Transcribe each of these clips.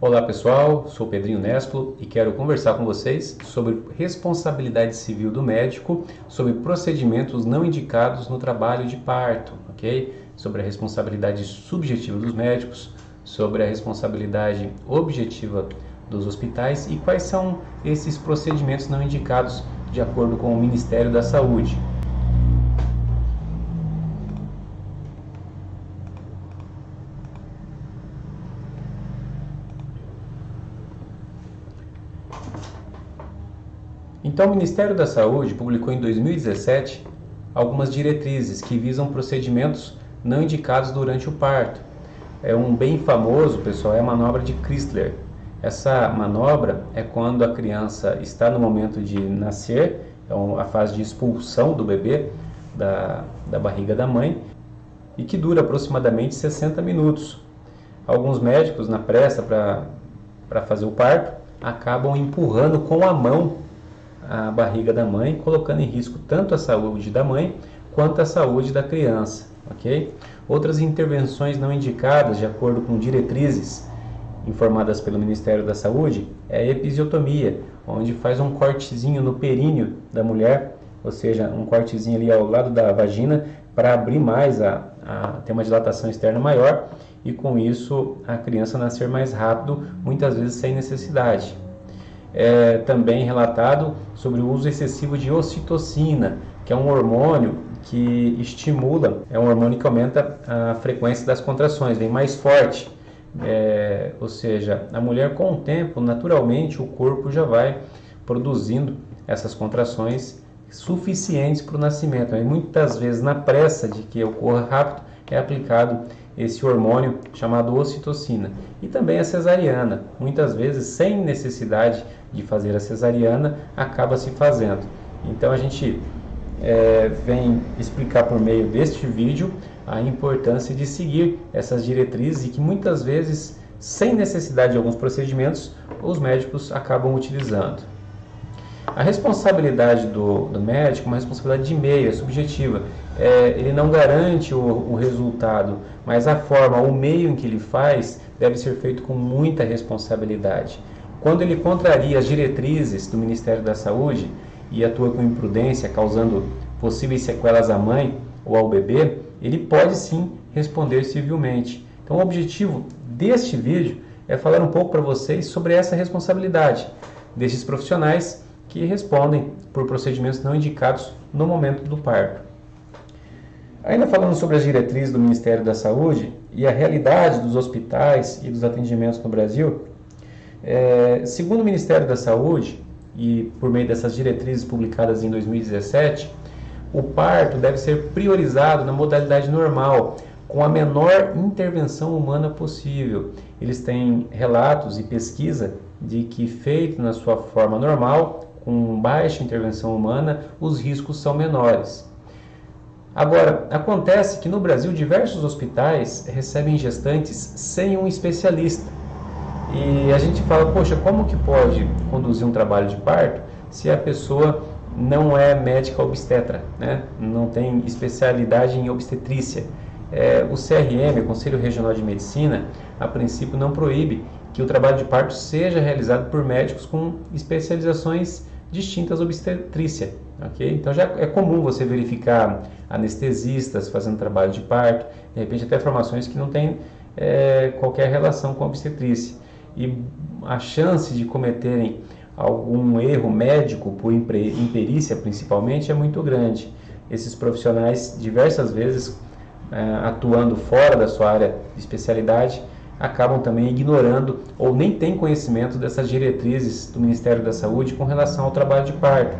Olá pessoal, sou Pedrinho Nespolo e quero conversar com vocês sobre responsabilidade civil do médico, sobre procedimentos não indicados no trabalho de parto, ok? Sobre a responsabilidade subjetiva dos médicos, sobre a responsabilidade objetiva dos hospitais e quais são esses procedimentos não indicados de acordo com o Ministério da Saúde. Então, o Ministério da Saúde publicou em 2017 algumas diretrizes que visam procedimentos não indicados durante o parto. É um bem famoso, pessoal, é a manobra de Chrysler. Essa manobra é quando a criança está no momento de nascer, é a fase de expulsão do bebê da barriga da mãe, e que dura aproximadamente 60 minutos. Alguns médicos, na pressa para fazer o parto, acabam empurrando com a mão a barriga da mãe, colocando em risco tanto a saúde da mãe quanto a saúde da criança, ok? Outras intervenções não indicadas, de acordo com diretrizes informadas pelo Ministério da Saúde, é a episiotomia, onde faz um cortezinho no períneo da mulher, ou seja, um cortezinho ali ao lado da vagina para abrir mais, ter uma dilatação externa maior e com isso a criança nascer mais rápido, muitas vezes sem necessidade. É também relatado sobre o uso excessivo de ocitocina, que é um hormônio que estimula, é um hormônio que aumenta a frequência das contrações, vem mais forte. Ou seja, a mulher com o tempo, naturalmente, o corpo já vai produzindo essas contrações suficientes para o nascimento. E muitas vezes, na pressa de que ocorra rápido, é aplicado esse hormônio chamado ocitocina. E também a cesariana, muitas vezes sem necessidade de fazer a cesariana, acaba se fazendo. Então a gente vem explicar por meio deste vídeo a importância de seguir essas diretrizes e que muitas vezes, sem necessidade de alguns procedimentos, os médicos acabam utilizando. A responsabilidade do médico é uma responsabilidade de meio, é subjetiva. Ele não garante o resultado, mas a forma, o meio em que ele faz deve ser feito com muita responsabilidade. Quando ele contraria as diretrizes do Ministério da Saúde e atua com imprudência, causando possíveis sequelas à mãe ou ao bebê, ele pode sim responder civilmente. Então o objetivo deste vídeo é falar um pouco para vocês sobre essa responsabilidade desses profissionais que respondem por procedimentos não indicados no momento do parto. Ainda falando sobre as diretrizes do Ministério da Saúde e a realidade dos hospitais e dos atendimentos no Brasil, segundo o Ministério da Saúde e por meio dessas diretrizes publicadas em 2017, o parto deve ser priorizado na modalidade normal, com a menor intervenção humana possível. Eles têm relatos e pesquisa de que, feito na sua forma normal, com baixa intervenção humana, os riscos são menores. Agora, acontece que no Brasil diversos hospitais recebem gestantes sem um especialista. E a gente fala, poxa, como que pode conduzir um trabalho de parto se a pessoa não é médica obstetra, né? Não tem especialidade em obstetrícia? O CRM, o Conselho Regional de Medicina, a princípio não proíbe que o trabalho de parto seja realizado por médicos com especializações distintas à obstetrícia, ok? Então já é comum você verificar anestesistas fazendo trabalho de parto, de repente até formações que não têm qualquer relação com a obstetrícia. E a chance de cometerem algum erro médico por imperícia principalmente é muito grande. Esses profissionais diversas vezes atuando fora da sua área de especialidade acabam também ignorando ou nem têm conhecimento dessas diretrizes do Ministério da Saúde com relação ao trabalho de parto.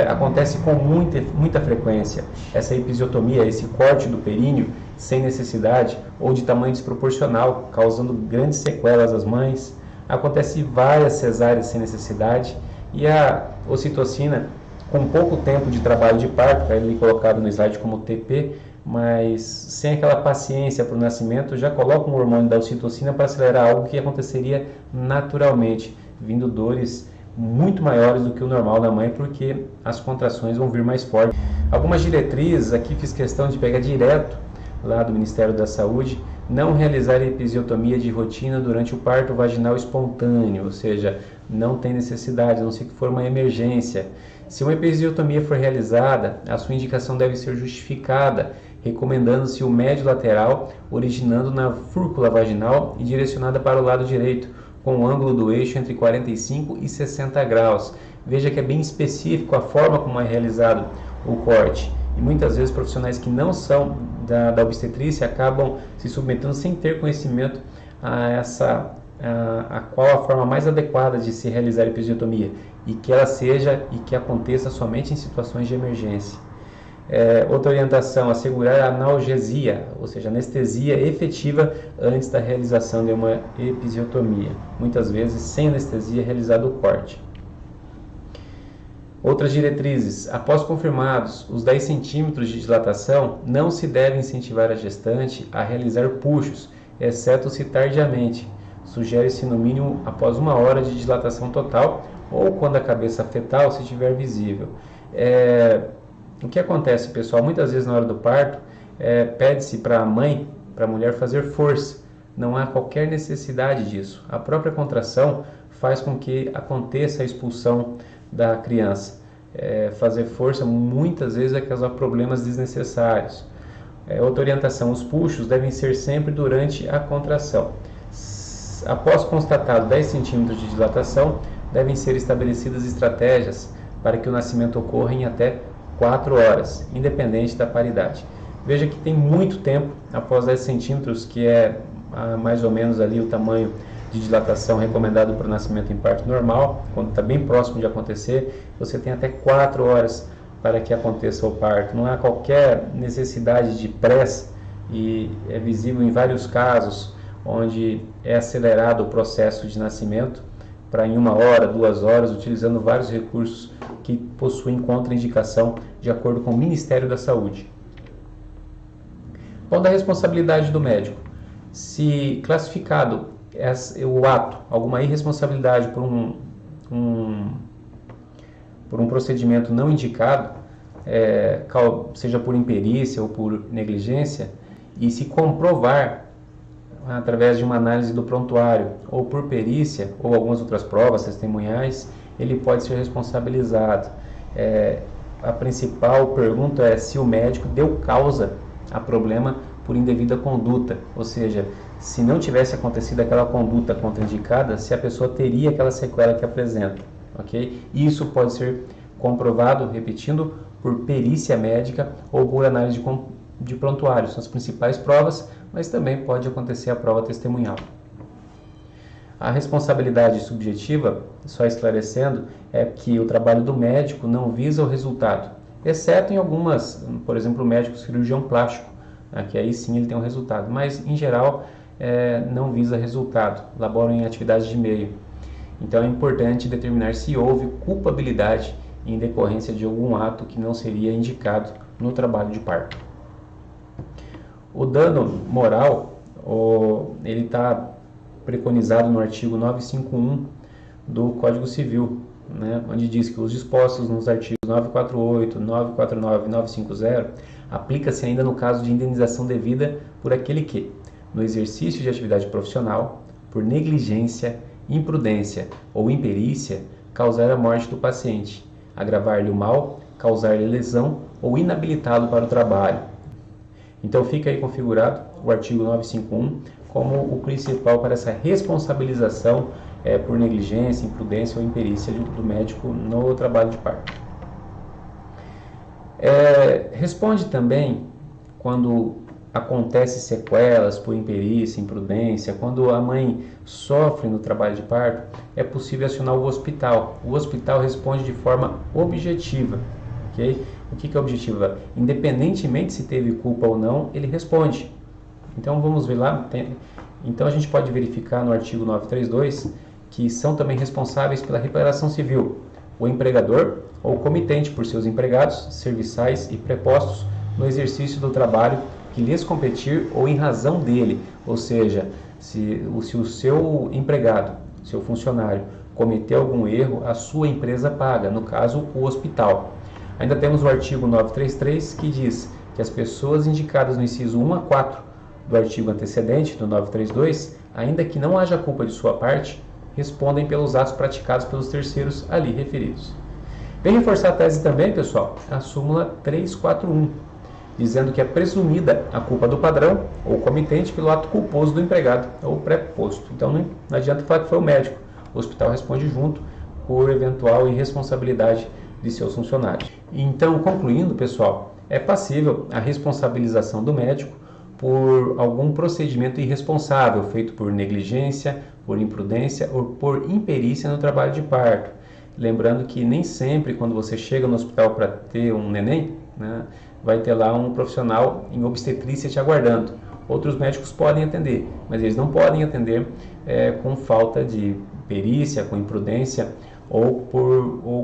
Acontece com muita frequência essa episiotomia, esse corte do períneo sem necessidade ou de tamanho desproporcional, causando grandes sequelas às mães. Acontece várias cesáreas sem necessidade e a ocitocina, com pouco tempo de trabalho de parto, está ali colocado no slide como TP, mas sem aquela paciência para o nascimento, já coloca um hormônio da ocitocina para acelerar algo que aconteceria naturalmente, vindo dores muito maiores do que o normal da mãe, porque as contrações vão vir mais fortes. Algumas diretrizes, aqui fiz questão de pegar direto lá do Ministério da Saúde, Não realizar episiotomia de rotina durante o parto vaginal espontâneo, ou seja, não tem necessidade, a não ser que for uma emergência. Se uma episiotomia for realizada, a sua indicação deve ser justificada, recomendando-se o médio lateral, originando na fúrcula vaginal e direcionada para o lado direito, com o ângulo do eixo entre 45 e 60 graus. Veja que é bem específico a forma como é realizado o corte. E muitas vezes profissionais que não são da obstetrícia acabam se submetendo sem ter conhecimento a qual a forma mais adequada de se realizar a episiotomia, e que ela seja e que aconteça somente em situações de emergência. Outra orientação, assegurar a analgesia, ou seja, anestesia efetiva antes da realização de uma episiotomia. Muitas vezes, sem anestesia, é realizado o corte. Outras diretrizes, após confirmados os 10 centímetros de dilatação, não se deve incentivar a gestante a realizar puxos, exceto se tardiamente. Sugere-se no mínimo após 1 hora de dilatação total ou quando a cabeça fetal se estiver visível. O que acontece, pessoal? Muitas vezes na hora do parto, pede-se para a mãe, para a mulher fazer força. Não há qualquer necessidade disso. A própria contração faz com que aconteça a expulsão da criança. Fazer força muitas vezes vai causar problemas desnecessários. Outra orientação, os puxos devem ser sempre durante a contração. Após constatado 10 centímetros de dilatação, devem ser estabelecidas estratégias para que o nascimento ocorra em até 4 horas, independente da paridade. Veja que tem muito tempo após 10 centímetros, que é mais ou menos ali o tamanho de dilatação recomendado para o nascimento em parto normal. Quando está bem próximo de acontecer, você tem até 4 horas para que aconteça o parto. Não há qualquer necessidade de pressa, e é visível em vários casos onde é acelerado o processo de nascimento para em 1 hora, 2 horas, utilizando vários recursos que possuem contraindicação de acordo com o Ministério da Saúde. Qual da responsabilidade do médico? Se classificado o ato, alguma irresponsabilidade por um procedimento não indicado, seja por imperícia ou por negligência, e se comprovar através de uma análise do prontuário ou por perícia ou algumas outras provas testemunhais, ele pode ser responsabilizado. A principal pergunta é se o médico deu causa a problema por indevida conduta, ou seja, se não tivesse acontecido aquela conduta contraindicada, se a pessoa teria aquela sequela que apresenta, ok? Isso pode ser comprovado, repetindo, por perícia médica ou por análise de prontuário. São as principais provas, mas também pode acontecer a prova testemunhal. A responsabilidade subjetiva, só esclarecendo, é que o trabalho do médico não visa o resultado, exceto em algumas, por exemplo, o médico cirurgião plástico, que aí sim ele tem um resultado, mas em geral não visa resultado, laboram em atividades de meio. Então é importante determinar se houve culpabilidade em decorrência de algum ato que não seria indicado no trabalho de parto. O dano moral, ele está preconizado no artigo 951 do Código Civil, né, onde diz que os dispostos nos artigos 948, 949 e 950 aplica-se ainda no caso de indenização devida por aquele que, no exercício de atividade profissional, por negligência, imprudência ou imperícia, causar a morte do paciente, agravar-lhe o mal, causar-lhe lesão ou inabilitá-lo para o trabalho. Então fica aí configurado o artigo 951 como o principal para essa responsabilização por negligência, imprudência ou imperícia do médico no trabalho de parto. Responde também quando acontece sequelas por imperícia, imprudência, quando a mãe sofre no trabalho de parto, é possível acionar o hospital. O hospital responde de forma objetiva, ok? O que é objetiva? Independentemente se teve culpa ou não, ele responde. Então vamos ver lá. Então a gente pode verificar no artigo 932 que são também responsáveis pela reparação civil o empregador ou comitente por seus empregados, serviçais e prepostos no exercício do trabalho que lhes competir ou em razão dele, ou seja, se o seu empregado, seu funcionário, cometeu algum erro, a sua empresa paga, no caso, o hospital. Ainda temos o artigo 933, que diz que as pessoas indicadas no inciso 1 a 4 do artigo antecedente, do 932, ainda que não haja culpa de sua parte, respondem pelos atos praticados pelos terceiros ali referidos. Vem reforçar a tese também, pessoal, a súmula 341, dizendo que é presumida a culpa do padrão ou comitente pelo ato culposo do empregado ou preposto. Então não adianta falar que foi o médico, o hospital responde junto por eventual irresponsabilidade de seus funcionários. Então, concluindo, pessoal, é passível a responsabilização do médico por algum procedimento irresponsável feito por negligência, por imprudência ou por imperícia no trabalho de parto. Lembrando que nem sempre quando você chega no hospital para ter um neném, né, vai ter lá um profissional em obstetrícia te aguardando. Outros médicos podem atender, mas eles não podem atender com falta de perícia, com imprudência ou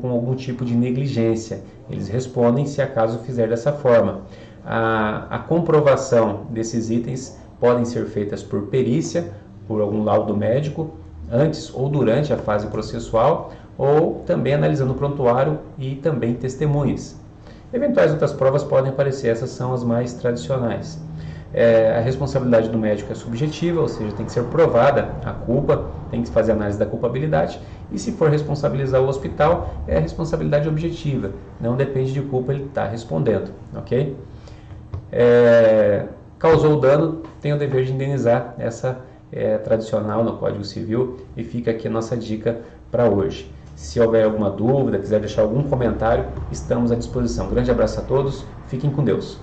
com algum tipo de negligência. Eles respondem se acaso fizer dessa forma. A comprovação desses itens podem ser feitas por perícia, por algum laudo médico, antes ou durante a fase processual, ou também analisando o prontuário e também testemunhas. Eventuais outras provas podem aparecer, essas são as mais tradicionais. A responsabilidade do médico é subjetiva, ou seja, tem que ser provada a culpa, tem que fazer análise da culpabilidade, e se for responsabilizar o hospital, é a responsabilidade objetiva, não depende de culpa, ele está respondendo, ok? Causou dano, tem o dever de indenizar, essa é tradicional no Código Civil, e fica aqui a nossa dica para hoje. Se houver alguma dúvida, quiser deixar algum comentário, estamos à disposição. Um grande abraço a todos, fiquem com Deus.